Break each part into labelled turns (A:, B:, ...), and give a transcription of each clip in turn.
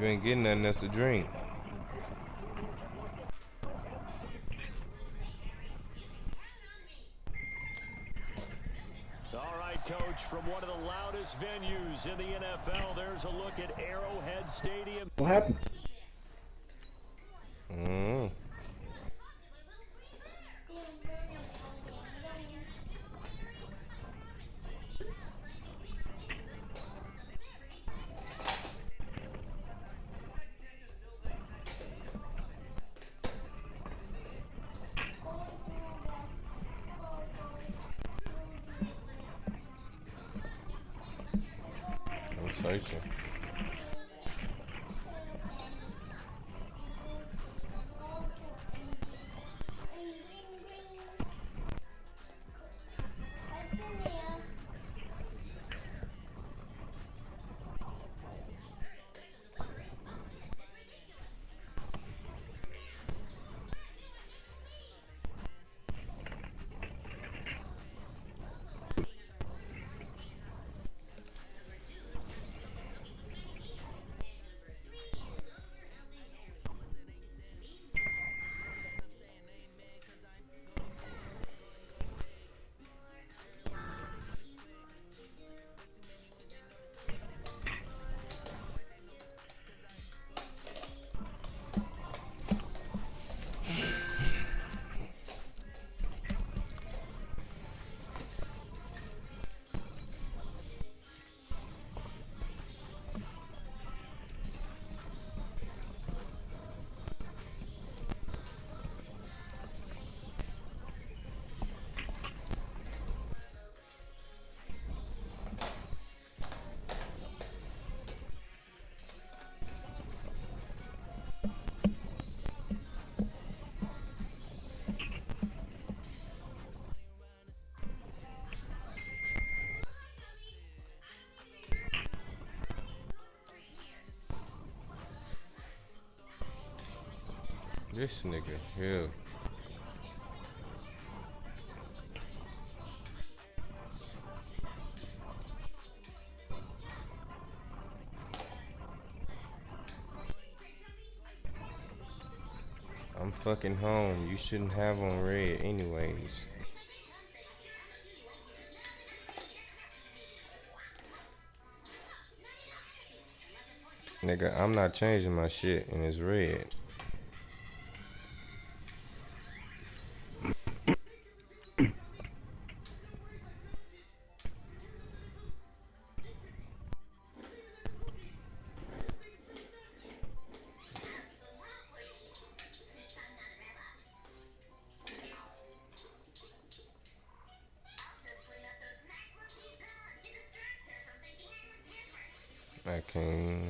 A: ain't getting nothing else to drink.
B: All right, Coach, from one of the loudest venues in the NFL, there's a look at Arrowhead Stadium.
C: What happened?
A: I'm searching. This nigga here. I'm fucking home. You shouldn't have on red anyways. Nigga, I'm not changing my shit and it's red. I can't.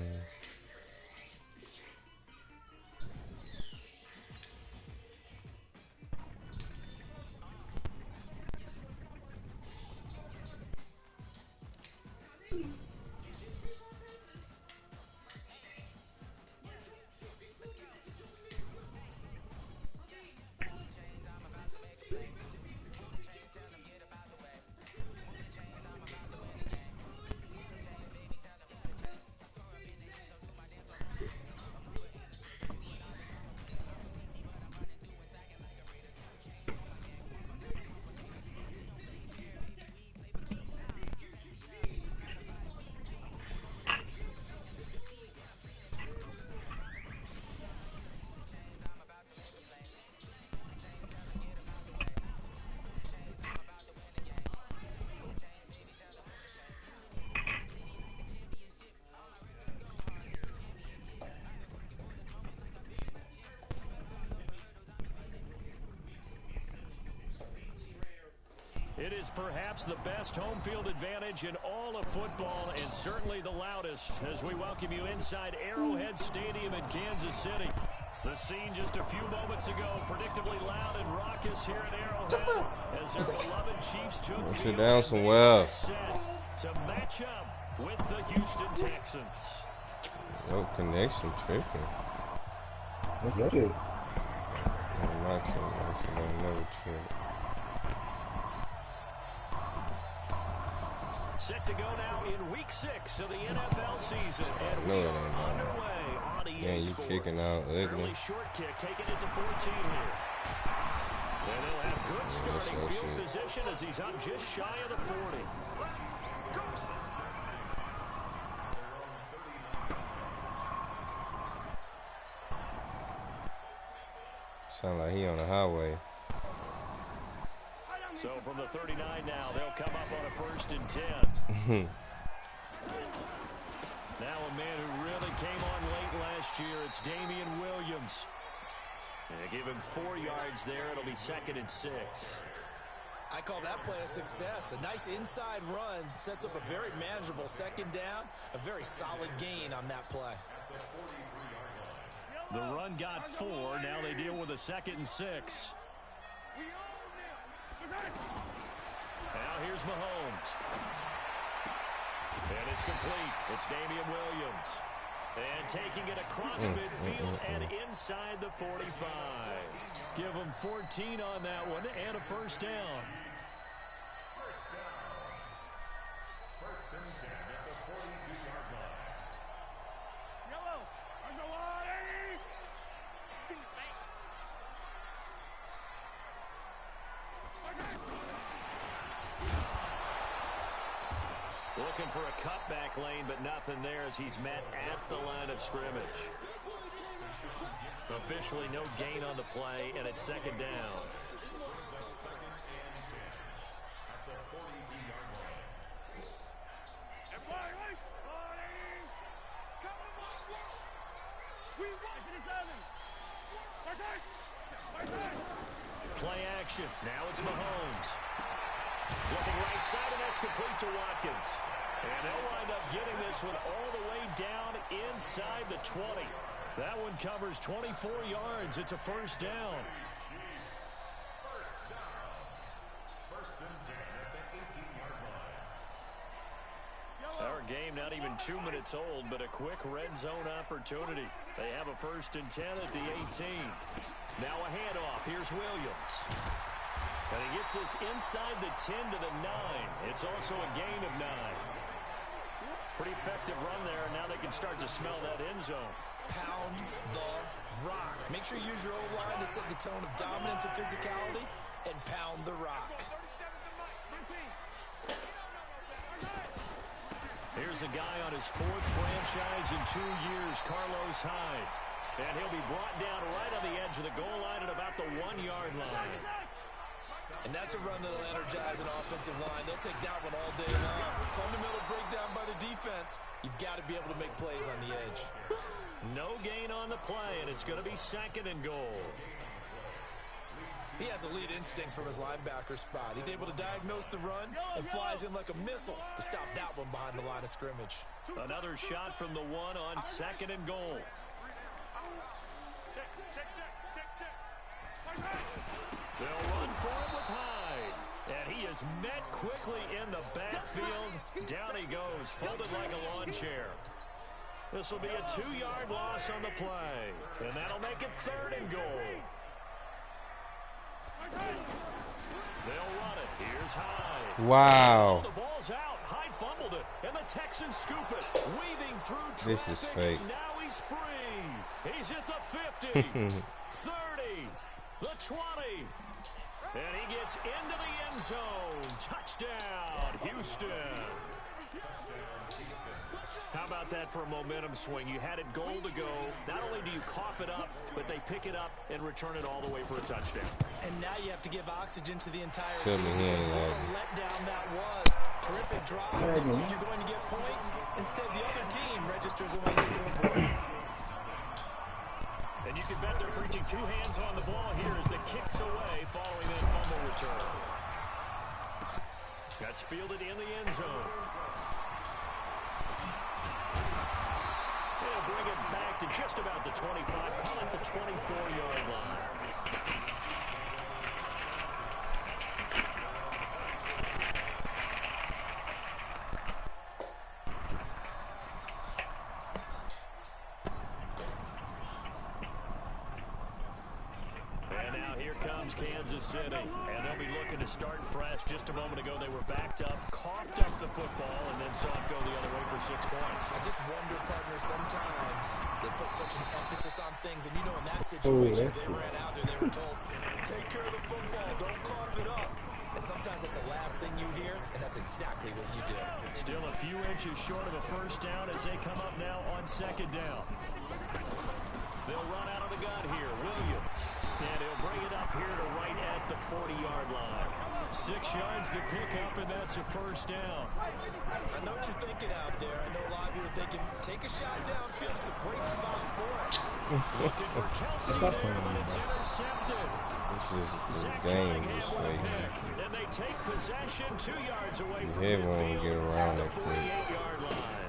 B: It is perhaps the best home field advantage in all of football and certainly the loudest as we welcome you inside Arrowhead Stadium in Kansas City. The scene just a few moments ago, predictably loud and raucous here at Arrowhead as their beloved Chiefs took
A: Sit down somewhere.
B: to match up with the Houston Texans.
A: Yo, connection tripping.
C: What's that shit?
A: My connection don't never trip.
B: Set to go now in week 6 of the NFL season. And we are underway on EA Sports.
A: Kicking out ugly.
B: Fairly short kick, taking it to 14 here. And they'll have good starting field position as he's up just shy of the 40.
A: Sound like he on the highway.
B: So from the 39 now, they'll come up on a 1st and 10. Now a man who really came on late last year, it's Damian Williams. And they give him 4 yards there. It'll be 2nd and 6.
D: I call that play a success. A nice inside run sets up a very manageable 2nd down. A very solid gain on that play.
B: The run got 4. Now they deal with a 2nd and 6. Now here's Mahomes. And it's complete. It's Damian Williams. And taking it across midfield and inside the 45. Give him 14 on that one and a 1st down.
E: First and 10 at the 42-yard line. Yellow.
B: Looking for a cutback lane, but nothing there as he's met at the line of scrimmage. Officially no gain on the play, and it's 2nd down. Play action. Now it's Mahomes. Looking right side, and that's complete to Watkins. And they'll wind up getting this one all the way down inside the 20. That one covers 24 yards. It's a 1st down.
E: First and 10 at the 18-yard line.
B: Our game not even 2 minutes old, but a quick red zone opportunity. They have a 1st and 10 at the 18. Now a handoff. Here's Williams. And he gets this inside the 10 to the 9. It's also a gain of 9. Pretty effective run there. Now they can start to smell that end zone.
D: Pound the rock. Make sure you use your O-line to set the tone of dominance and physicality, and pound the rock.
B: Here's a guy on his 4th franchise in 2 years, Carlos Hyde. And he'll be brought down right on the edge of the goal line at about the 1-yard line.
D: And that's a run that'll energize an offensive line. They'll take that one all day long. Fundamental breakdown by the defense. You've got to be able to make plays on the edge.
B: No gain on the play, and it's going to be 2nd and goal.
D: He has elite instincts from his linebacker spot. He's able to diagnose the run and flies in like a missile to stop that one behind the line of scrimmage.
B: Another shot from the 1 on 2nd and goal. They'll run for it with Hyde. And he is met quickly in the backfield. Down he goes, folded like a lawn chair. This will be a 2-yard loss on the play. And that'll make it 3rd and goal. They'll run it. Here's Hyde.
A: Wow.
B: The ball's out. Hyde fumbled it. And the Texans scoop it. Weaving through
A: This
B: traffic.
A: is fake.
B: Now he's free. He's at the 50. 30. The 20. And he gets into the end zone. Touchdown, Houston. How about that for a momentum swing? You had it goal to go. Not only do you cough it up, but they pick it up and return it all the way for a touchdown.
D: And now you have to give oxygen to the entire
A: Tell
D: team
A: me he
D: because
A: ain't
D: what a
A: lying.
D: letdown that was. Terrific drive. You're going to get points. Instead, the other team registers them on the scoreboard.
B: And you can bet they're preaching 2 hands on the ball here as the kick's away following that fumble return. That's fielded in the end zone. They'll bring it back to just about the 25, call it the 24-yard line. Kansas City. And they'll be looking to start fresh. Just a moment ago, they were backed up, coughed up the football, and then saw it go the other way for 6 points.
D: I just wonder, partner, sometimes they put such an emphasis on things. And, you know, in that situation, they ran out there, they were told, take care of the football, don't cough it up. And sometimes that's the last thing you hear, and that's exactly what you did.
B: Still a few inches short of a first down as they come up now on 2nd down. They'll run out of the gun here. Williams. And he'll bring it up here to right at the 40-yard line. 6 yards to pick up, and that's a first down.
D: I know what you're thinking out there. I know a lot of you are thinking, take a shot downfield. It's a great spot for it.
B: Looking for Kelsey there, but it's intercepted.
A: This is
B: Zach
A: the game.
B: Cunningham with a
A: This
B: pick. And they take possession 2 yards away
A: You
B: from
A: head won't
B: midfield
A: get around
B: at the
A: that quick.
B: 48-yard line.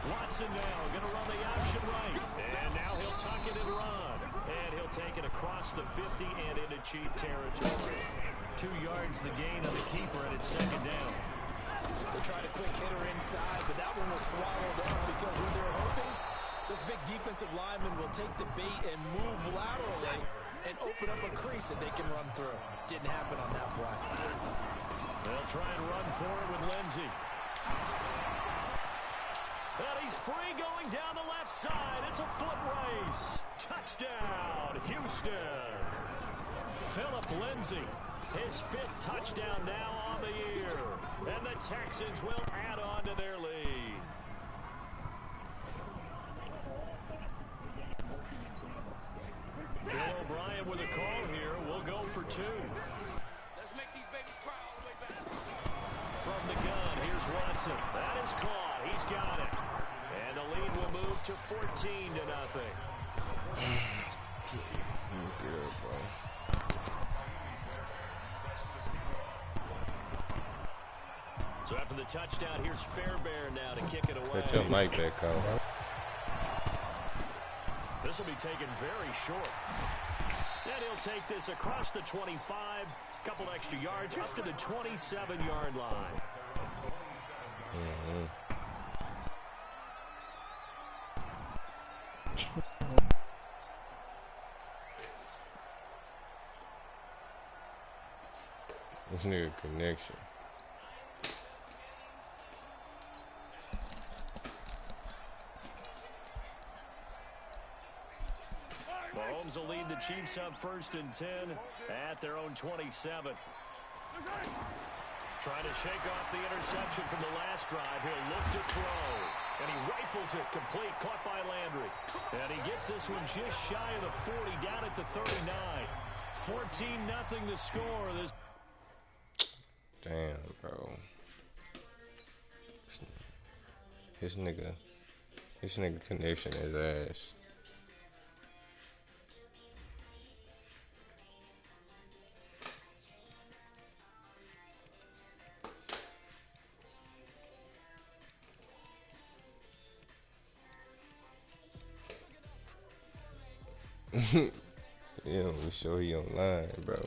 B: Watson now going to run the option right. And now he'll tuck it and run. And he'll take it across the 50 and into Chief territory. 2 yards the gain on the keeper, and it's 2nd down.
D: They tried a quick hitter inside, but that one was swallowed up because when they're hoping, this big defensive lineman will take the bait and move laterally and open up a crease that they can run through. Didn't happen on that play.
B: They'll try and run for it with Lindsey. And he's free going down the left side. It's a foot race. Touchdown, Houston. Philip Lindsey, his 5th touchdown now on the year. And the Texans will add on to their lead. Bill O'Brien with a call here. We'll go for 2.
F: Let's make these babies cry all the way back.
B: From the gun, here's Watson. That is caught. He's got it. And the lead will move to 14-0.
A: Good, bro.
B: So after the touchdown, here's Fairbairn now to kick it away.
A: Put your mic back on.
B: This will be taken very short. And he'll take this across the 25, couple extra yards, up to the 27-yard line.
A: This nigga connection.
B: Mahomes will lead the Chiefs up 1st and 10 at their own 27. Trying to shake off the interception from the last drive. He'll look to throw. And he rifles it complete, caught by Landry. And he gets this one just shy of the 40, down at the 39. 14-0 the score.
A: Damn, bro. His nigga connection is ass. Yeah, we sure he online, bro.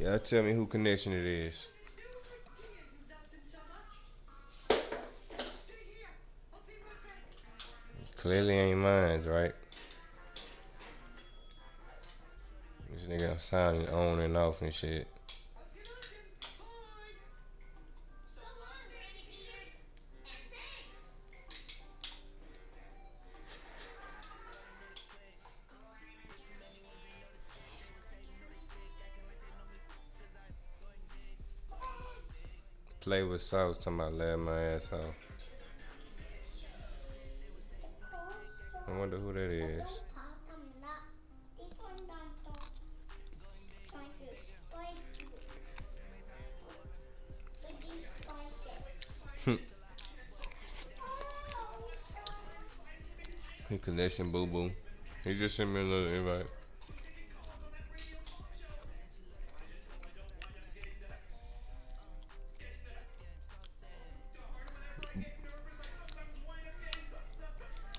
A: Yeah, tell me who connection it is. Clearly ain't mine, right? This nigga sounding on and off and shit. Play with sauce, talking about let my ass off. I wonder who that is. He connection boo boo. He just sent me a little invite.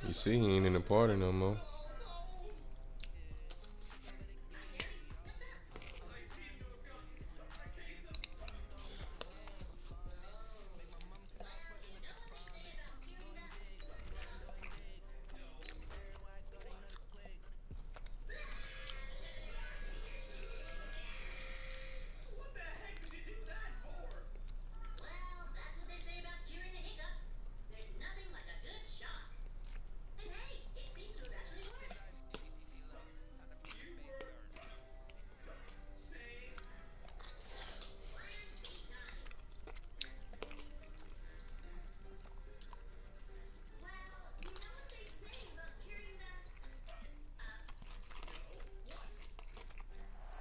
A: You see, he ain't in the party no more.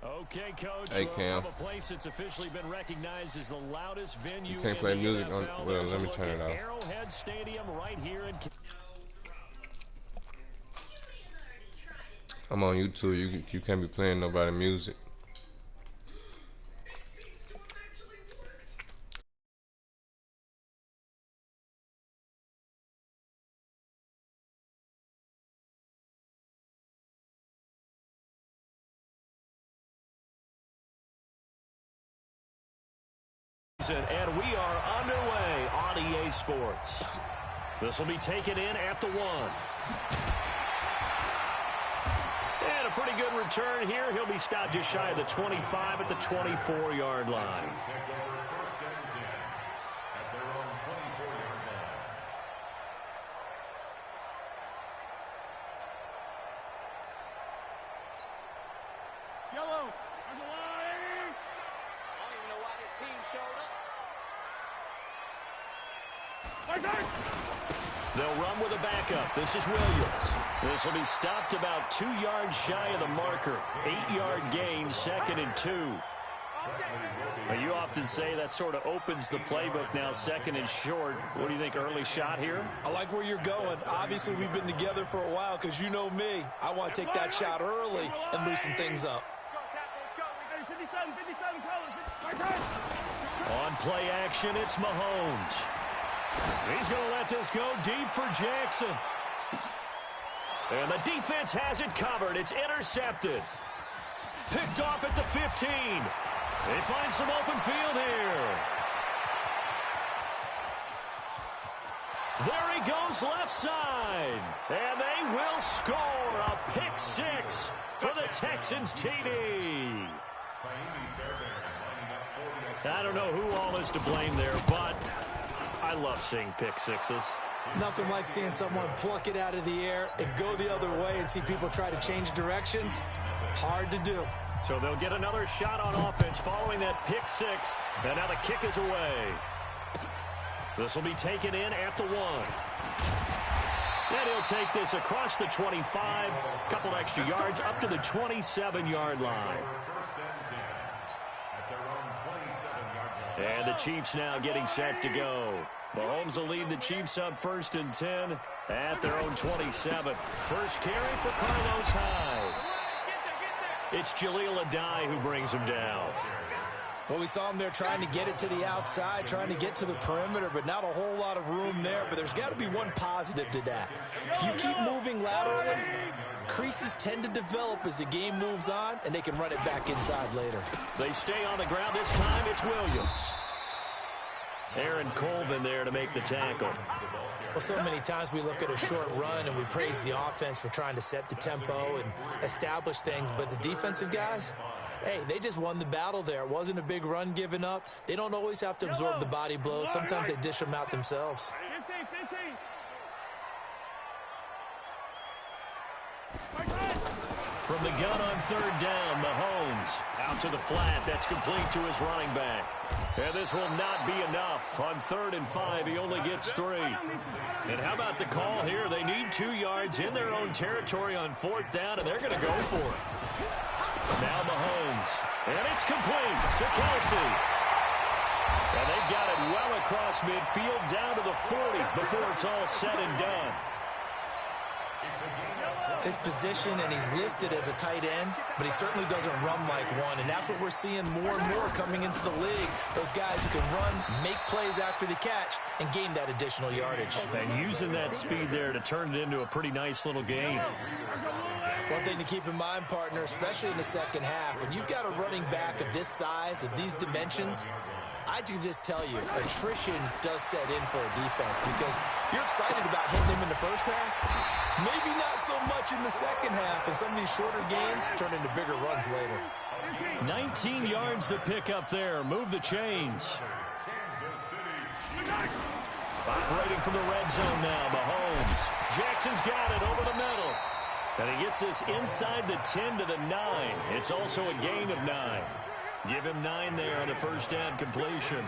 B: Okay, Coach.
A: Hey, Cam.
B: From a place that's officially been recognized as the loudest venue
A: You can't play
B: in the
A: music
B: NFL,
A: on. Well, let me turn it off.
B: Arrowhead Stadium right here in.
A: I'm on YouTube. You can't be playing nobody music.
B: And we are underway on EA Sports. This will be taken in at the 1. And a pretty good return here. He'll be stopped just shy of the 25 at the 24-yard line.
F: Yellow, on the line. I don't even know why this team showed up.
B: They'll run with a backup. This is Williams. This will be stopped about 2 yards shy of the marker. 8-yard gain, 2nd and 2. Now, you often say that sort of opens the playbook now, 2nd and short. What do you think, early shot here?
D: I like where you're going. Obviously, we've been together for a while because you know me. I want to take that shot early and loosen things up.
B: On play action, it's Mahomes. He's going to let this go deep for Jackson. And the defense has it covered. It's intercepted. Picked off at the 15. They find some open field here. There he goes left side. And they will score a pick 6 for the Texans TD. I don't know who all is to blame there, but I love seeing pick 6s.
D: Nothing like seeing someone pluck it out of the air and go the other way and see people try to change directions. Hard to do.
B: So they'll get another shot on offense following that pick 6. And now the kick is away. This will be taken in at the 1. And he'll take this across the 25. Couple extra yards up to the 27-yard line. And the Chiefs now getting set to go. Mahomes will lead the Chiefs up 1st and 10 at their own 27. First carry for Carlos Hyde. It's Jaleel Adai who brings him down.
D: Well, we saw him there trying to get it to the outside, trying to get to the perimeter, but not a whole lot of room there. But there's got to be one positive to that. If you keep moving laterally, creases tend to develop as the game moves on, and they can run it back inside later.
B: They stay on the ground. This time it's Williams. Aaron Colvin there to make the tackle.
D: Well, so many times we look at a short run and we praise the offense for trying to set the tempo and establish things, but the defensive guys, hey, they just won the battle there. It wasn't a big run given up. They don't always have to absorb the body blows. Sometimes they dish them out themselves.
E: 15.
B: From the gun on third down, Mahomes out to the flat. That's complete to his running back. And this will not be enough. On 3rd and 5, he only gets 3. And how about the call here? They need 2 yards in their own territory on 4th down, and they're going to go for it. Now Mahomes. And it's complete to Kelsey. And they've got it well across midfield down to the 40 before it's all said and done.
D: His position, and he's listed as a tight end, but he certainly doesn't run like one, and that's what we're seeing more and more coming into the league. Those guys who can run, make plays after the catch, and gain that additional yardage.
B: And using that speed there to turn it into a pretty nice little game.
D: One thing to keep in mind, partner, especially in the second half, when you've got a running back of this size, of these dimensions, I can just tell you, attrition does set in for a defense because you're excited about hitting him in the first half. Maybe not so much in the second half, and some of these shorter gains turn into bigger runs later.
B: 19 yards to pick up there. Move the chains. Operating from the red zone now, Mahomes. Jackson's got it over the middle. And he gets this inside the 10 to the 9. It's also a gain of 9. Give him 9 there on the first down completion.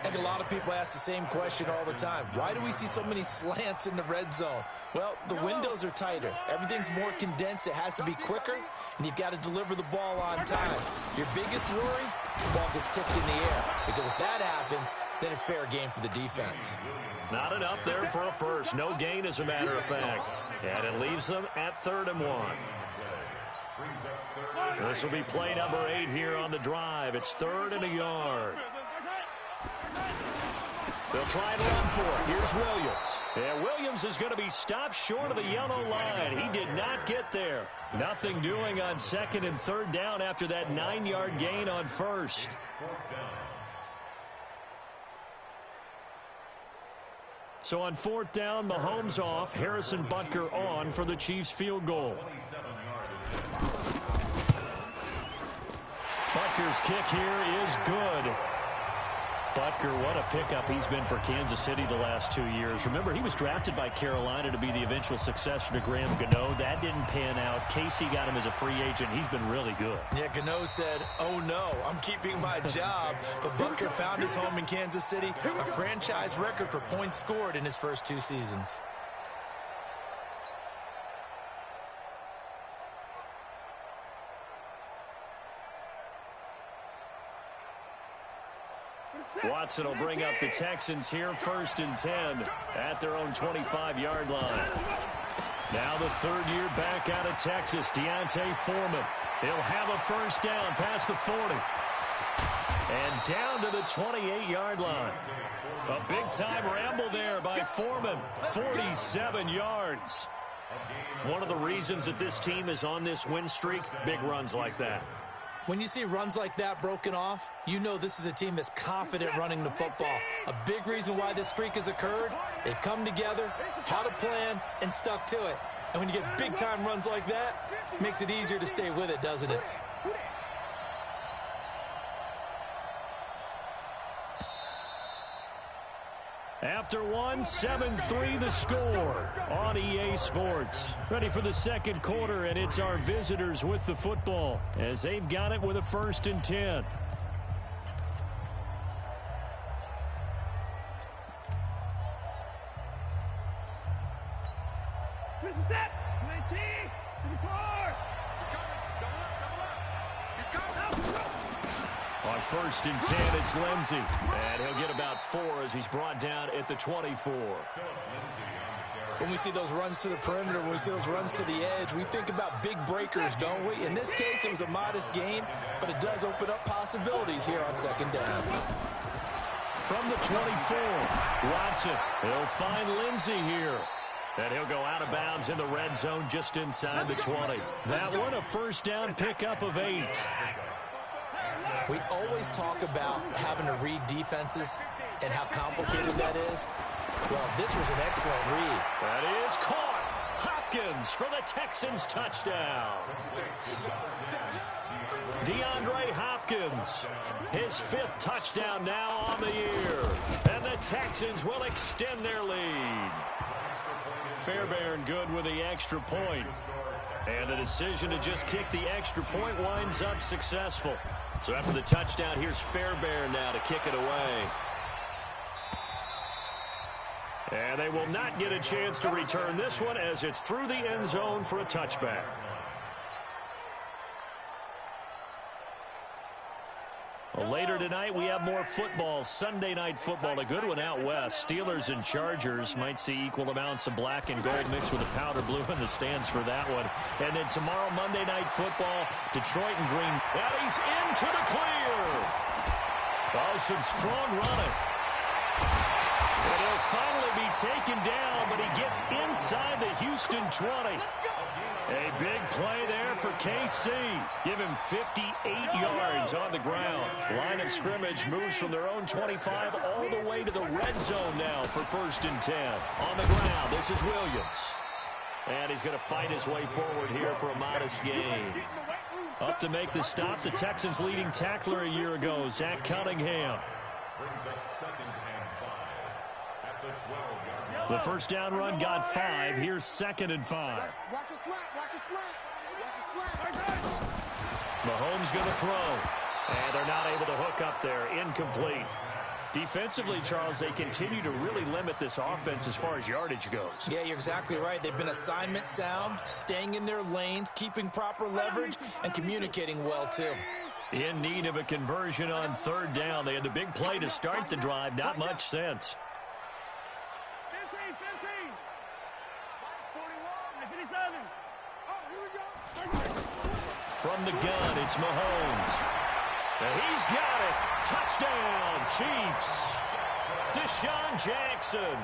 D: I think a lot of people ask the same question all the time. Why do we see so many slants in the red zone? Well, the windows are tighter. Everything's more condensed. It has to be quicker, and you've got to deliver the ball on time. Your biggest worry, the ball gets tipped in the air, because if that happens, then it's fair game for the defense.
B: Not enough there for a first. No gain, as a matter of fact. And it leaves them at 3rd and 1. This will be play number 8 here on the drive. It's 3rd and a yard. They'll try and run for it. Here's Williams. And Williams is going to be stopped short of the yellow line. He did not get there. Nothing doing on 2nd and 3rd down after that 9-yard gain on 1st. So on 4th down, Mahomes off. Harrison Butker on for the Chiefs field goal. Butker's kick here is good. Butker, what a pickup he's been for Kansas City the last 2 years. Remember, he was drafted by Carolina to be the eventual successor to Graham Gano. That didn't pan out. Casey got him as a free agent. He's been really good.
D: Yeah, Gano said, oh no, I'm keeping my job. But Butker found his home in Kansas City, a franchise record for points scored in his first 2 seasons.
B: Watson will bring up the Texans here, 1st and 10 at their own 25-yard line. Now the 3rd-year back out of Texas, Deontay Foreman. He'll have a first down past the 40. And down to the 28-yard line. A big-time ramble there by Foreman, 47 yards. One of the reasons that this team is on this win streak, big runs like that.
D: When you see runs like that broken off, you know this is a team that's confident running the football. A big reason why this streak has occurred, they've come together, had a plan, and stuck to it. And when you get big-time runs like that, it makes it easier to stay with it, doesn't it?
B: After 7-3 the score on EA Sports. Ready for the second quarter, and it's our visitors with the football as they've got it with a 1st and 10.
E: This is it. 19, 54.
B: On 1st and 10, it's Lindsey. And he'll get about 4 as he's brought down at the 24.
D: When we see those runs to the perimeter, when we see those runs to the edge, we think about big breakers, don't we? In this case, it was a modest gain, but it does open up possibilities here on 2nd down.
B: From the 24, Watson. He'll find Lindsey here. And he'll go out of bounds in the red zone just inside the 20. That one a first down pickup of 8.
D: We always talk about having to read defenses and how complicated that is. Well, this was an excellent read.
B: That is caught. Hopkins for the Texans touchdown. DeAndre Hopkins, his 5th touchdown now on the year. And the Texans will extend their lead. Fairbairn good with the extra point. And the decision to just kick the extra point winds up successful. So after the touchdown, here's Fairbairn now to kick it away. And they will not get a chance to return this one as it's through the end zone for a touchback. Well, later tonight, we have more football. Sunday night football, a good one out west. Steelers and Chargers might see equal amounts of black and gold mixed with the powder blue in the stands for that one. And then tomorrow, Monday night football, Detroit and Green. And he's into the clear. Oh, some strong running. And he'll finally be taken down, but he gets inside the Houston 20. A big play there for KC. Give him 58 yards on the ground. Line of scrimmage moves from their own 25 all the way to the red zone now for 1st and 10. On the ground, this is Williams. And he's going to fight his way forward here for a modest gain. Up to make the stop, the Texans' leading tackler a year ago, Zach Cunningham.
E: Brings up 2nd and 5 at the 12-yard line.
B: The first down run got 5. Here's 2nd and 5.
G: Watch a slant, watch a slant, watch a slant.
B: Mahomes going to throw. And they're not able to hook up there. Incomplete. Defensively, Charles, they continue to really limit this offense as far as yardage goes.
D: Yeah, you're exactly right. They've been assignment sound, staying in their lanes, keeping proper leverage, and communicating well, too.
B: In need of a conversion on 3rd down. They had the big play to start the drive. Not much sense.
G: 15, 41, 57. Oh, here we go.
B: From the gun, it's Mahomes. And he's got it. Touchdown, Chiefs. Deshaun Jackson.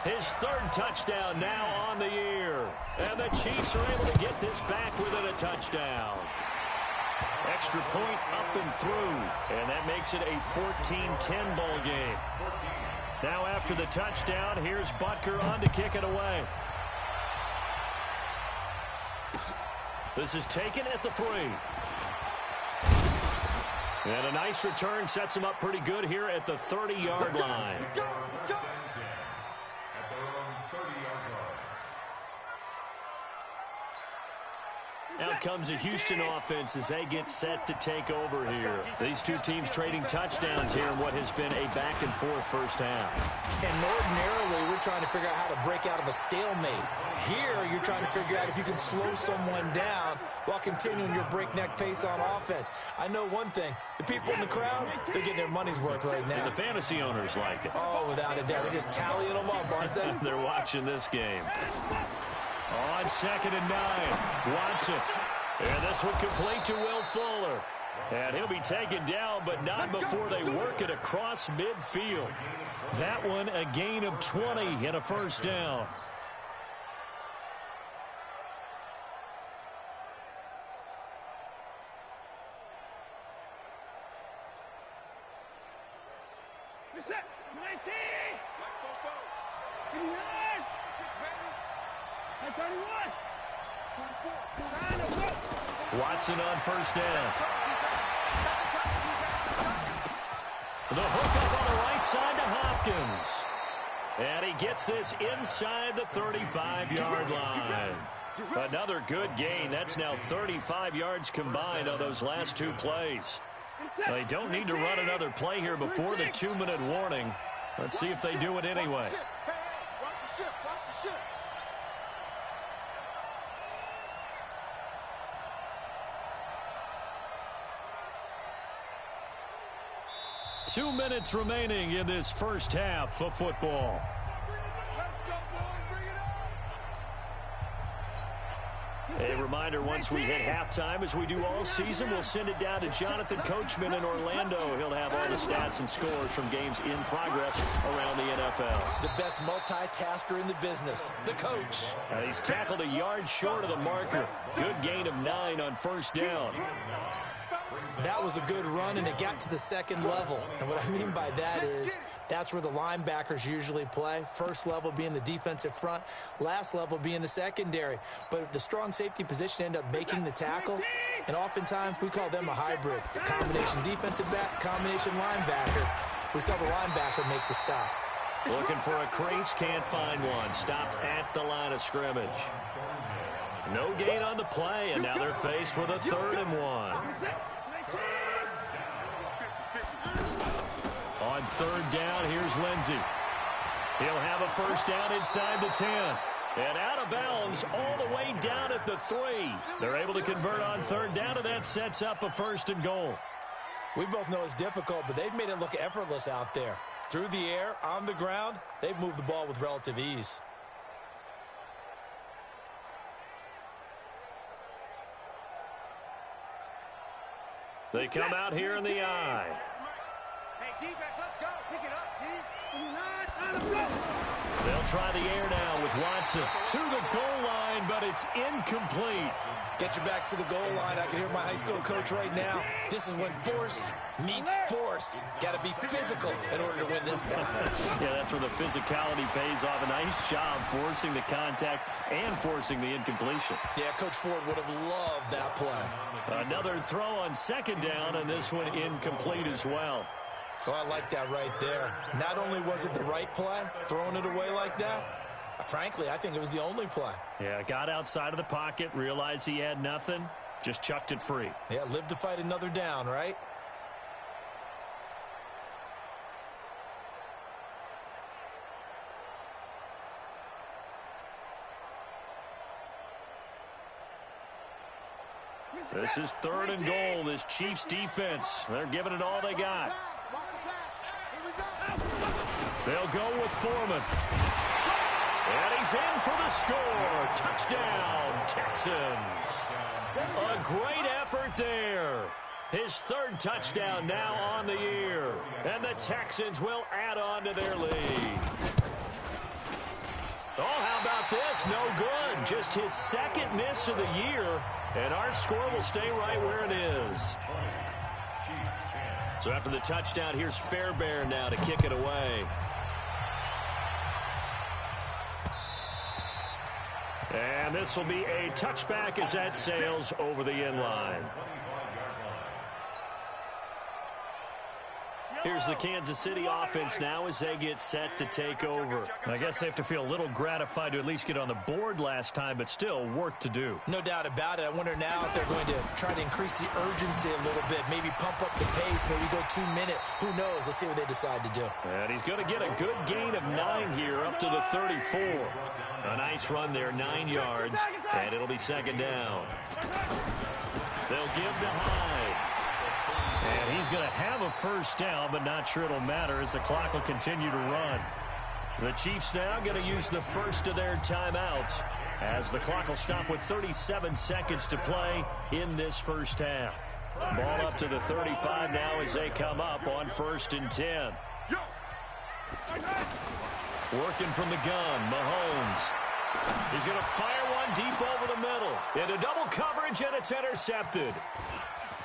B: His 3rd touchdown now on the year. And the Chiefs are able to get this back within a touchdown. Extra point up and through. And that makes it a 14-10 ball game. Now after the touchdown, here's Butker on to kick it away. This is taken at the 3. And a nice return sets him up pretty good here at the 30-yard line.
E: At their own 30-yard line.
B: Out comes a Houston offense as they get set to take over here. These two teams trading touchdowns here in what has been a back-and-forth first half.
D: And ordinarily, we're trying to figure out how to break out of a stalemate. Here, you're trying to figure out if you can slow someone down while continuing your breakneck pace on offense. I know one thing. The people in the crowd, they're getting their money's worth right now.
B: And the fantasy owners like it.
D: Oh, without a doubt. They're just tallying them up, aren't they?
B: They're watching this game. On 2nd and 9, Watson. And this one complete to Will Fuller. And he'll be taken down, but not before they work it across midfield. That one a gain of 20 and a first down.
G: Reset. 19. 29. 31.
B: Watson on first down. The hook up on the right side to Hopkins. And he gets this inside the 35-yard line. Another good gain. That's now 35 yards combined on those last 2 plays. They don't need to run another play here before the 2-minute warning. Let's see if they do it anyway.
G: Watch the ship. Watch the ship.
B: 2 minutes remaining in this first half of football. A reminder, once we hit halftime, as we do all season, we'll send it down to Jonathan Coachman in Orlando. He'll have all the stats and scores from games in progress around the NFL.
D: The best multitasker in the business, the coach.
B: He's tackled a yard short of the marker. Good gain of 9 on first down.
D: That was a good run, and it got to the second level. And what I mean by that is that's where the linebackers usually play. First level being the defensive front, last level being the secondary. But the strong safety position ended up making the tackle, and oftentimes we call them a hybrid. Combination defensive back, combination linebacker. We saw the linebacker make the stop.
B: Looking for a crease, can't find one. Stopped at the line of scrimmage. No gain on the play, and now they're faced with a 3rd and 1. On 3rd down, here's Lindsey. He'll have a first down inside the 10. And out of bounds all the way down at the 3. They're able to convert on 3rd down, and that sets up a 1st and goal.
D: We both know it's difficult, but they've made it look effortless out there. Through the air, on the ground, they've moved the ball with relative ease.
B: They come out here in the eye.
G: Hey, defense, let's go. Pick it up, D. Go.
B: They'll try the air now with Watson to the goal line, but it's incomplete.
D: Get your backs to the goal line. I can hear my high school coach right now. This is when force meets force. Got to be physical in order to win this battle.
B: Yeah, that's where the physicality pays off. A nice job forcing the contact and forcing the incompletion.
D: Yeah, Coach Ford would have loved that play.
B: Another throw on 2nd down, and this one incomplete as well.
D: Oh, I like that right there. Not only was it the right play, throwing it away like that, frankly, I think it was the only play.
B: Yeah, got outside of the pocket, realized he had nothing, just chucked it free.
D: Yeah, live to fight another down, right?
B: This is 3rd and goal, this Chiefs defense. They're giving it all they got. They'll go with Foreman. And he's in for the score. Touchdown, Texans. A great effort there. His 3rd touchdown now on the year. And the Texans will add on to their lead. Oh, how about this? No good. Just his 2nd miss of the year. And our score will stay right where it is. So after the touchdown, here's Fairbairn now to kick it away. And this will be a touchback as that sails over the end line. Here's the Kansas City offense now as they get set to take over. I guess they have to feel a little gratified to at least get on the board last time, but still work to do.
D: No doubt about it. I wonder now if they're going to try to increase the urgency a little bit, maybe pump up the pace, maybe go 2-minute. Who knows? Let's see what they decide to do.
B: And he's going to get a good gain of 9 here up to the 34. A nice run there, 9 yards, and it'll be 2nd down. They'll give to Hyde. And he's going to have a first down, but not sure it'll matter as the clock will continue to run. The Chiefs now going to use the first of their timeouts as the clock will stop with 37 seconds to play in this first half. Ball up to the 35 now as they come up on 1st and 10. Working from the gun, Mahomes. He's going to fire one deep over the middle. Into double coverage, and it's intercepted.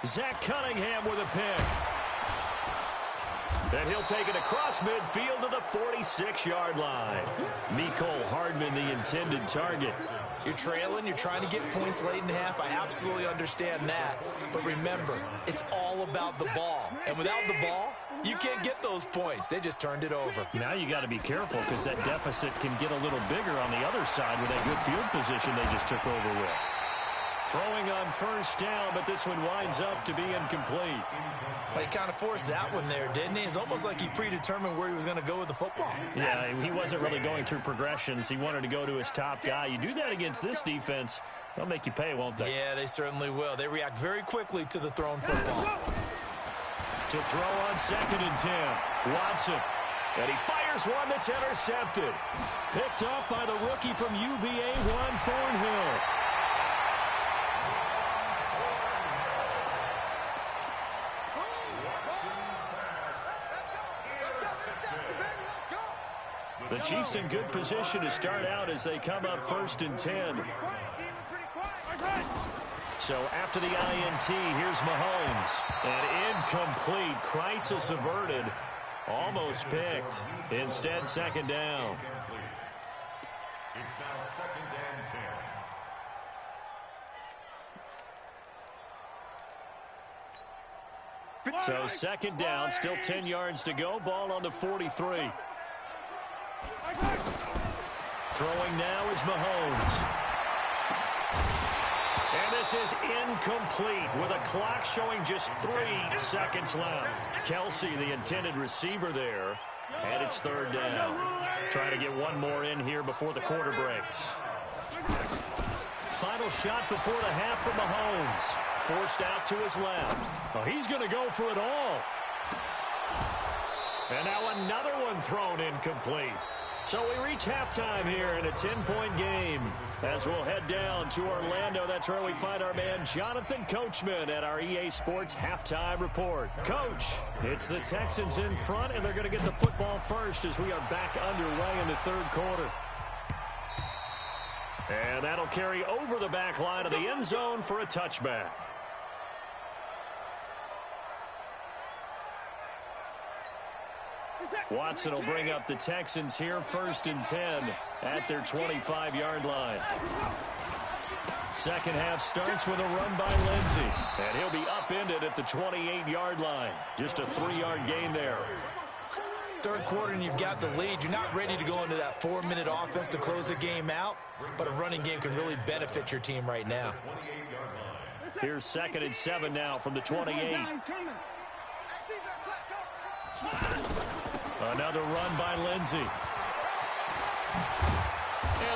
B: Zach Cunningham with a pick. And he'll take it across midfield to the 46-yard line. Mecole Hardman, the intended target.
D: You're trailing. You're trying to get points late in half. I absolutely understand that. But remember, it's all about the ball. And without the ball, you can't get those points. They just turned it over.
B: Now you got to be careful because that deficit can get a little bigger on the other side with that good field position they just took over with. Throwing on first down, but this one winds up to be incomplete.
D: He kind of forced that one there, didn't he? It's almost like he predetermined where he was going to go with the football.
B: Yeah, he wasn't really going through progressions. He wanted to go to his top guy. You do that against this defense, they'll make you pay, won't they?
D: Yeah, they certainly will. They react very quickly to the thrown football.
B: To throw on 2nd and 10, Watson. And he fires one that's intercepted. Picked up by the rookie from UVA, Juan Thornhill. The Chiefs in good position to start out as they come up 1st and 10. So after the INT, here's Mahomes. And incomplete. Crisis averted. Almost picked. Instead, 2nd down.
E: It's now 2nd and 10.
B: So 2nd down, still 10 yards to go. Ball on the 43. Throwing now is Mahomes. And this is incomplete with a clock showing just 3 seconds left. Kelsey, the intended receiver there, and it's 3rd down. Trying to get one more in here before the quarter breaks. Final shot before the half for Mahomes. Forced out to his left. Oh, he's going to go for it all. And now another one thrown incomplete. So we reach halftime here in a 10-point game. As we'll head down to Orlando, that's where we find our man Jonathan Coachman at our EA Sports Halftime Report. Coach, it's the Texans in front, and they're going to get the football first as we are back underway in the 3rd quarter. And that'll carry over the back line of the end zone for a touchback. Watson will bring up the Texans here 1st and 10 at their 25-yard line. 2nd half starts with a run by Lindsey, and he'll be upended at the 28-yard line. Just a 3-yard gain there.
D: 3rd quarter and you've got the lead. You're not ready to go into that 4-minute offense to close the game out, but a running game can really benefit your team right now.
B: Here's 2nd and 7 now from the 28. Another run by Lindsey. And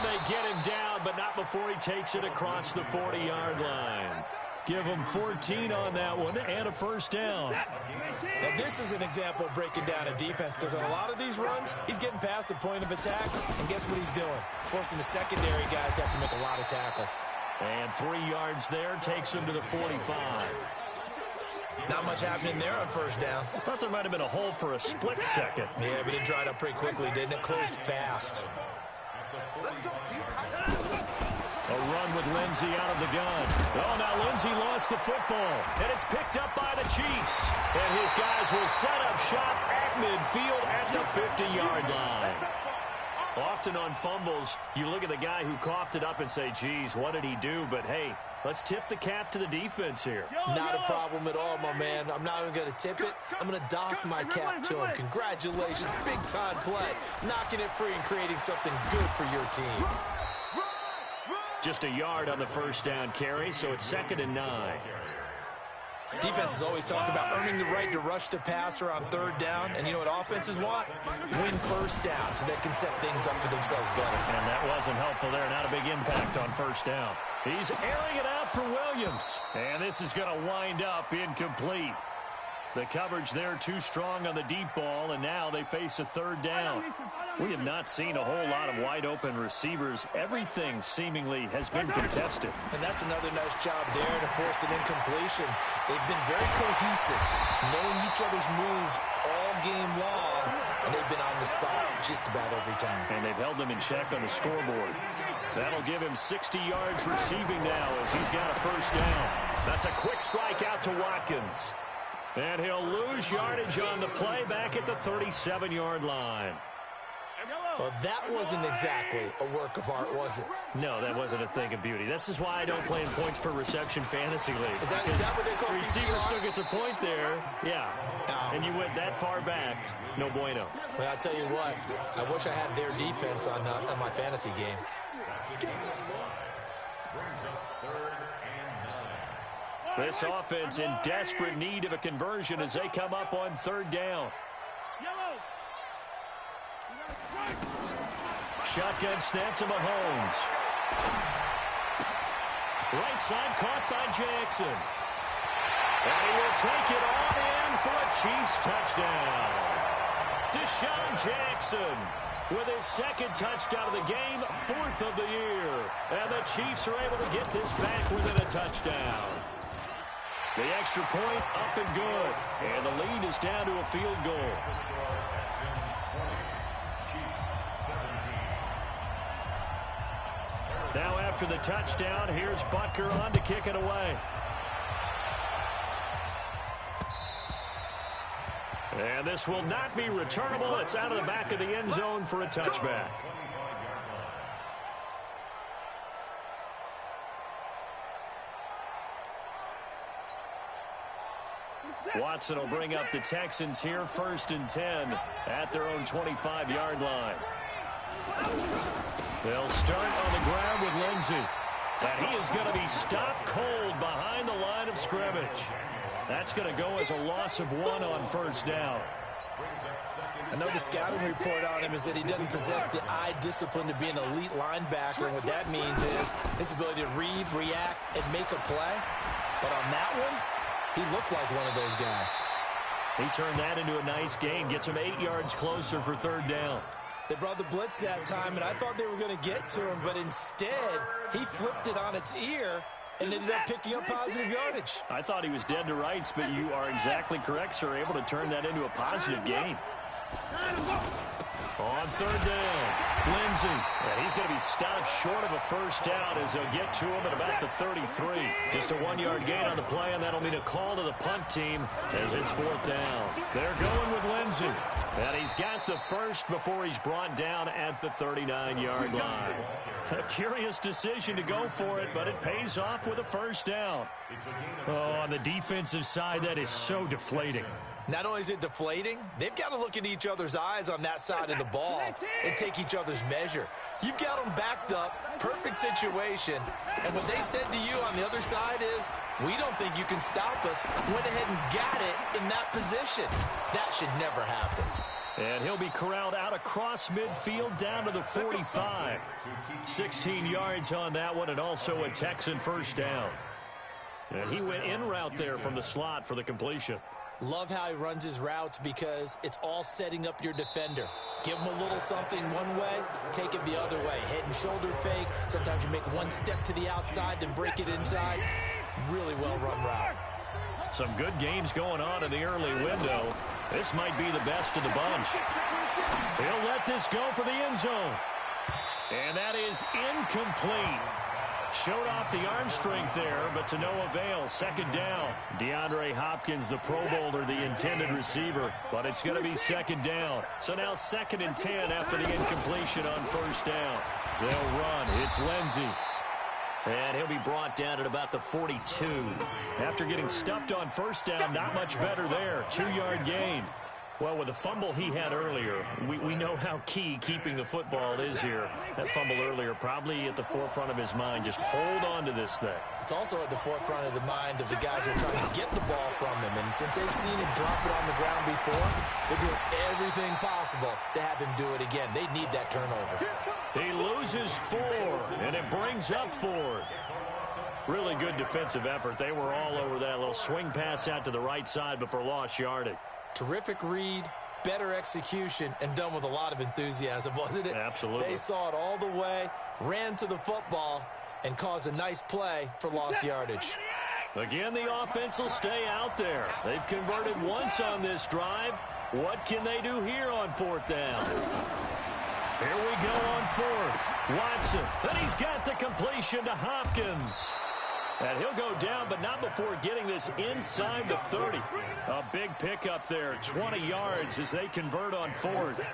B: they get him down, but not before he takes it across the 40-yard line. Give him 14 on that one and a 1st down.
D: Now, this is an example of breaking down a defense, because on a lot of these runs, he's getting past the point of attack, and guess what he's doing? Forcing the secondary guys to have to make a lot of tackles.
B: And 3 yards there takes him to the 45.
D: Not much happening there on 1st down.
B: I thought there might have been a hole for a split second.
D: Yeah, but it dried up pretty quickly, didn't it? Closed fast.
B: A run with Lindsey out of the gun. Oh, now Lindsey lost the football, and it's picked up by the Chiefs. And his guys will set up shop at midfield at the 50-yard line. Often on fumbles, you look at the guy who coughed it up and say, geez, what did he do? But, hey, let's tip the cap to the defense here.
D: Not a problem at all, my man. I'm not even going to tip it. I'm going to doff my cap to him. Congratulations. Big-time play. Knocking it free and creating something good for your team.
B: Just a yard on the 1st down carry, so it's 2nd and 9.
D: Defenses always talk about earning the right to rush the passer on 3rd down. And you know what offenses want? Win 1st down so they can set things up for themselves better.
B: And that wasn't helpful there. Not a big impact on 1st down. He's airing it out for Williams. And this is going to wind up incomplete. The coverage there too strong on the deep ball, and now they face a 3rd down. We have not seen a whole lot of wide-open receivers. Everything seemingly has been contested.
D: And that's another nice job there to force an incompletion. They've been very cohesive, knowing each other's moves all game long, and they've been on the spot just about every time.
B: And they've held them in check on the scoreboard. That'll give him 60 yards receiving now as he's got a 1st down. That's a quick strike out to Watkins. And he'll lose yardage on the play back at the 37-yard line.
D: Well, that wasn't exactly a work of art, was it?
B: No, that wasn't a thing of beauty. That's just why I don't play in points per reception fantasy league.
D: Is that what they call
B: the receiver
D: PPR?
B: still gets a point there. Yeah. And you went that far back. No bueno.
D: Well, I'll tell you what. I wish I had their defense on my fantasy game.
B: This offense in desperate need of a conversion as they come up on 3rd down. Shotgun snap to Mahomes. Right side caught by Jackson. And he will take it on in for a Chiefs touchdown. Deshaun Jackson with his 2nd touchdown of the game, 4th of the year. And the Chiefs are able to get this back within a touchdown. The extra point up and good. And the lead is down to a field goal. after the touchdown. Here's Butker on to kick it away. And this will not be returnable. It's out of the back of the end zone for a touchback. Watson will bring up the Texans here, 1st and 10 at their own 25-yard line. They'll start on the ground with Lindsey. And he is going to be stopped cold behind the line of scrimmage. That's going to go as a loss of 1 on 1st down.
D: I know the scouting report on him is that he doesn't possess the eye discipline to be an elite linebacker. And what that means is his ability to read, react, and make a play. But on that one, he looked like one of those guys.
B: He turned that into a nice gain. Gets him 8 yards closer for 3rd down.
D: They brought the blitz that time, and I thought they were going to get to him. But instead, he flipped it on its ear and ended up picking up positive yardage.
B: I thought he was dead to rights, but you are exactly correct, sir. Able to turn that into a positive gain. On 3rd down, Lindsey. And he's going to be stopped short of a 1st down as they'll get to him at about the 33. Just a 1-yard gain on the play, and that'll mean a call to the punt team as it's 4th down. They're going with Lindsey. And he's got the first before he's brought down at the 39-yard line. A curious decision to go for it, but it pays off with a 1st down. Oh, on the defensive side, that is so deflating.
D: Not only is it deflating, they've got to look at each other's eyes on that side of the ball and take each other's measure. You've got them backed up, perfect situation, and what they said to you on the other side is, we don't think you can stop us. Went ahead and got it in that position. That should never happen.
B: And he'll be corralled out across midfield down to the 45. 16 yards on that one, and also a Texan 1st down. And he went in route there from the slot for the completion.
D: Love how he runs his routes because it's all setting up your defender. Give him a little something one way, take it the other way. Head and shoulder fake. Sometimes you make one step to the outside, then break it inside. Really well run route.
B: Some good games going on in the early window. This might be the best of the bunch. He'll let this go for the end zone. And that is incomplete. Showed off the arm strength there, but to no avail. 2nd down. DeAndre Hopkins, the Pro Bowler, the intended receiver, but it's going to be 2nd down. So now 2nd and 10 after the incompletion on 1st down. They'll run. It's Lindsey. And he'll be brought down at about the 42. After getting stuffed on 1st down, not much better there. 2-yard gain. Well, with the fumble he had earlier, we know how key keeping the football is here. That fumble earlier probably at the forefront of his mind. Just hold on to this thing.
D: It's also at the forefront of the mind of the guys who are trying to get the ball from him. And since they've seen him drop it on the ground before, they're doing everything possible to have him do it again. They need that turnover.
B: He loses 4, and it brings up 4th. Really good defensive effort. They were all over that little swing pass out to the right side before lost yardage.
D: Terrific read, better execution, and done with a lot of enthusiasm, wasn't it?
B: Absolutely.
D: They saw it all the way, ran to the football, and caused a nice play for lost yardage.
B: Again, the offense will stay out there. They've converted once on this drive. What can they do here on 4th down? Here we go on 4th. Watson, and he's got the completion to Hopkins. And he'll go down, but not before getting this inside the 30. A big pickup there, 20 yards as they convert on 4th.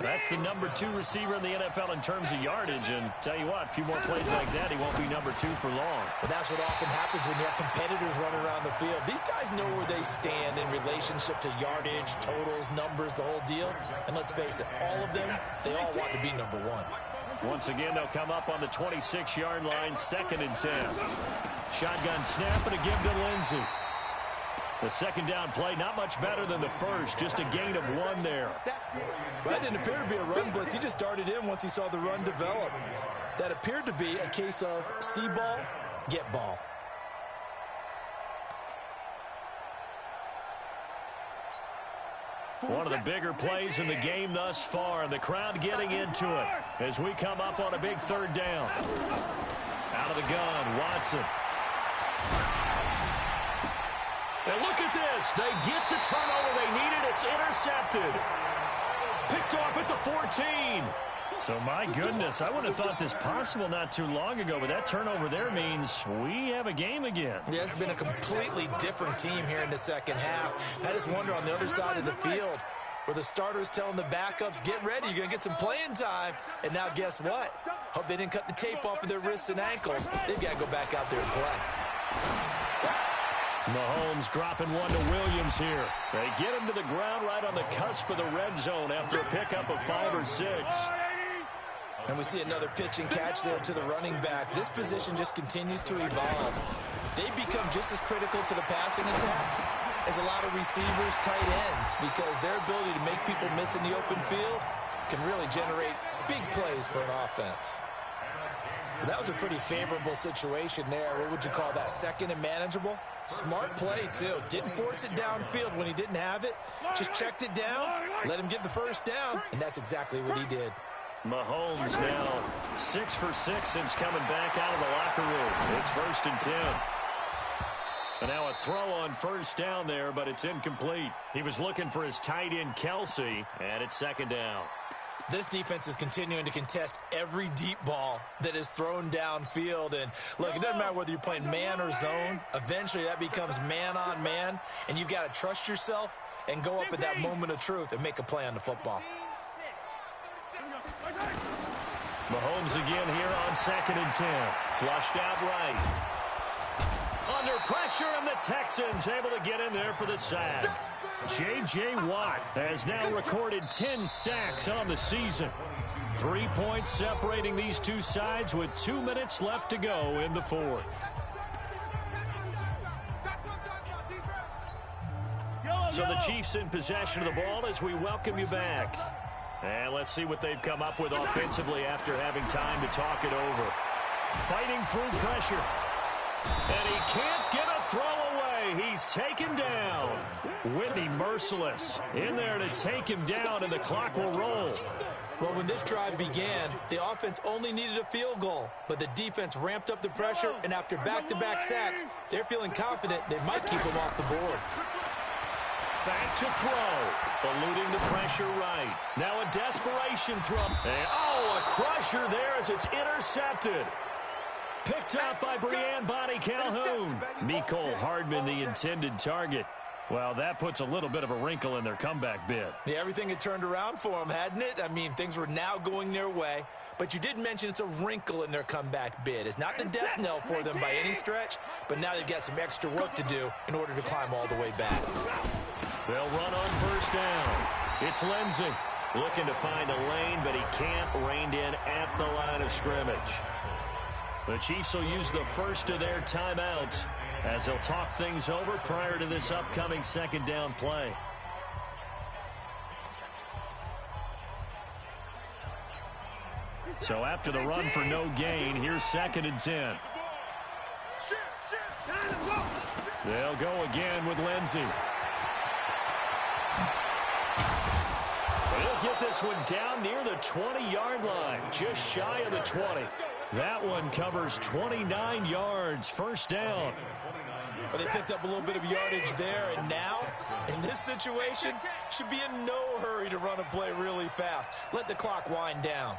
B: That's the number 2 receiver in the NFL in terms of yardage. And tell you what, a few more plays like that, he won't be number 2 for long.
D: But that's what often happens when you have competitors running around the field. These guys know where they stand in relationship to yardage, totals, numbers, the whole deal. And let's face it, all of them, they all want to be number 1.
B: Once again, they'll come up on the 26-yard line, 2nd and 10. Shotgun snap and a give to Lindsey. The 2nd down play, not much better than the first, just a gain of 1 there.
D: Well, that didn't appear to be a run blitz. He just darted in once he saw the run develop. That appeared to be a case of see ball, get ball.
B: One of the bigger plays in the game thus far, and the crowd getting into it as we come up on a big 3rd down. Out of the gun, Watson. And look at this. They get the turnover they needed. It's intercepted. Picked off at the 14. So, my goodness, I would have thought this possible not too long ago, but that turnover there means we have a game again.
D: Yeah, it's been a completely different team here in the second half. I just wonder on the other side of the field where the starters telling the backups, get ready, you're going to get some playing time. And now guess what? Hope they didn't cut the tape off of their wrists and ankles. They've got to go back out there and play.
B: Mahomes dropping one to Williams here. They get him to the ground right on the cusp of the red zone after a pickup of 5 or 6.
D: And we see another pitch and catch there to the running back. This position just continues to evolve. They become just as critical to the passing attack as a lot of receivers, tight ends, because their ability to make people miss in the open field can really generate big plays for an offense. That was a pretty favorable situation there. What would you call that? Second and manageable? Smart play, too. Didn't force it downfield when he didn't have it. Just checked it down, let him get the first down, and that's exactly what he did.
B: Mahomes now 6 for 6 since coming back out of the locker room. It's 1st and 10. And now a throw on first down there, but it's incomplete. He was looking for his tight end, Kelsey, and it's 2nd down.
D: This defense is continuing to contest every deep ball that is thrown downfield. And, look, it doesn't matter whether you're playing man or zone. Eventually that becomes man on man, and you've got to trust yourself and go up at that moment of truth and make a play on the football.
B: Mahomes again here on 2nd and 10. Flushed out right. Under pressure, and the Texans able to get in there for the sack. J.J. Watt has now recorded 10 sacks on the season. 3 points separating these two sides with 2 minutes left to go in the 4th. So the Chiefs in possession of the ball as we welcome you back. And let's see what they've come up with offensively after having time to talk it over. Fighting through pressure. And he can't get a throw away. He's taken down. Whitney merciless in there to take him down, and the clock will roll.
D: Well, when this drive began, the offense only needed a field goal, but the defense ramped up the pressure, and after back-to-back sacks, they're feeling confident they might keep them off the board.
B: Back to throw. Eluding the pressure right. Now a desperation throw. And, a crusher there as it's intercepted. Picked up by Breanne Bonnie Calhoun. Mecole Hardman, the intended target. Well, that puts a little bit of a wrinkle in their comeback bid.
D: Yeah, everything had turned around for them, hadn't it? I mean, things were now going their way. But you did mention it's a wrinkle in their comeback bid. It's not the death knell for them by any stretch, but now they've got some extra work to do in order to climb all the way back.
B: They'll run on first down. It's Lindsey looking to find a lane, but he can't. Reined in at the line of scrimmage. The Chiefs will use the first of their timeouts as they'll talk things over prior to this upcoming 2nd down play. So after the run for no gain, here's 2nd and 10. They'll go again with Lindsey. He'll get this one down near the 20-yard line, just shy of the 20. That one covers 29 yards, first down.
D: Well, they picked up a little bit of yardage there, and now, in this situation, should be in no hurry to run a play really fast. Let the clock wind down.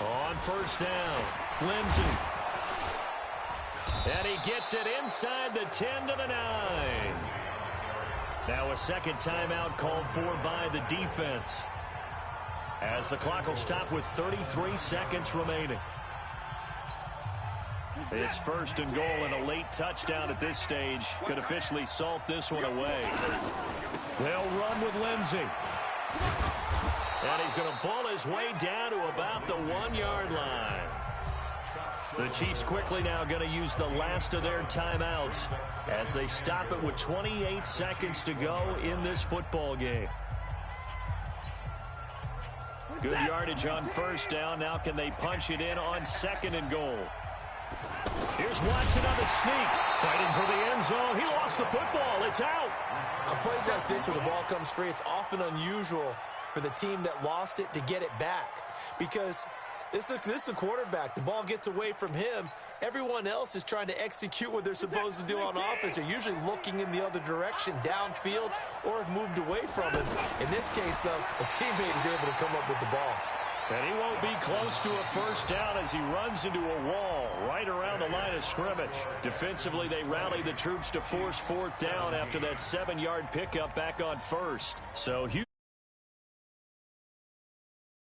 B: On first down, Lindsey. And he gets it inside the 10 to the 9. Now a second timeout called for by the defense, as the clock will stop with 33 seconds remaining. It's 1st and goal, and a late touchdown at this stage could officially salt this one away. They'll run with Lindsey. And he's going to pull his way down to about the 1-yard line. The Chiefs quickly now going to use the last of their timeouts as they stop it with 28 seconds to go in this football game. Good yardage on first down. Now can they punch it in on 2nd and goal? Here's Watson on the sneak. Fighting for the end zone. He lost the football. It's out.
D: On plays like this where the ball comes free, it's often unusual for the team that lost it to get it back, because this is a quarterback. The ball gets away from him, everyone else is trying to execute what they're supposed to do on offense. They're usually looking in the other direction, downfield, or have moved away from it. In this case, though, a teammate is able to come up with the ball.
B: And he won't be close to a first down as he runs into a wall right around the line of scrimmage. Defensively, they rally the troops to force fourth down after that 7-yard pickup back on first. So